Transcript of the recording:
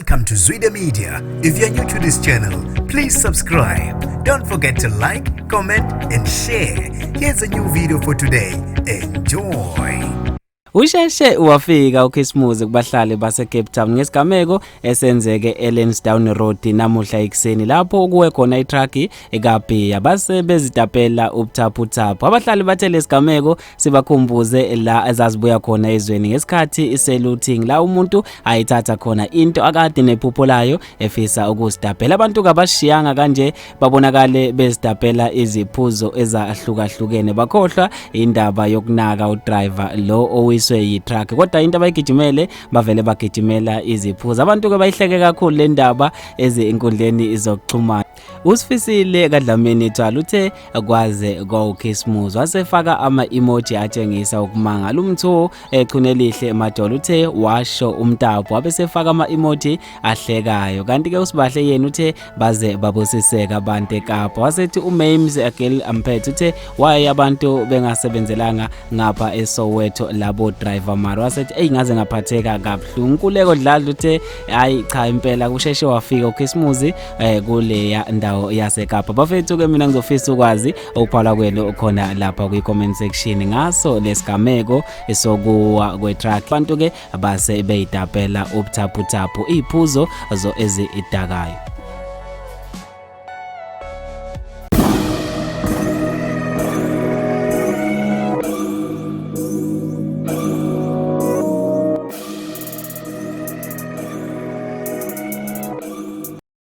Welcome to Zwida Media. If you're new to this channel, please subscribe. Don't forget to like, comment and share. Here's a new video for today. Enjoy. Usheshe wafika uKhisimuzi kubahlali baseCape Town ngesigameko esenzeke eLansdowne Road namuhla ekseni lapho kuwe khona itruck ekabhiya base bezitapela ubuthaphutaphu. Abahlali bathe lesigameko sibakhumbuze la ezazibuya khona ezweni ngesikhathi iseluting la umuntu ayithatha khona into akade nephupho layo efisa ukuzitapela. Abantu kabashiyanga kanje babonakale bezitapela iziphuzo ezahlukahlukene bakhohlwa indaba yokunaka udriver lo yi-truck kodwa into abayigijimele bavele bagijimela iziphuzo. Abantu ke bayihleke kakhulu le ndaba ezinkundleni izokuxhumana. Usifisile kaDlamini Thwala uthe akwaze kwaUKhisimuzi wasefaka ama-emoji atshengisa ukumangala. Umtho echunelihle Madolo uthe washo umtapo wabesefaka ama-emoji ahlekayo. Kanti ke usibahle yena uthe baze babusiseka abantu eKapa. Wasethi uMames Agil Amphethe uthe waye abantu bengasebenzelanga ngapha eSoweto labo driver mara. Wasethi ngaze ngaphatheka kabuhlungu. Nkuleko Dladla uthe hayi cha impela kusheshe wafika uKhisimuzi kule ndawo yaseKapa. Bafethu ke mina ngizofisa ukwazi ukuphala kwenu khona lapha kwi-comment section ngaso lesigameko esokuwa kwe-truck. Abantu ke base beyitapela ubuthaphutaphu iphuzo zo ezidakayo.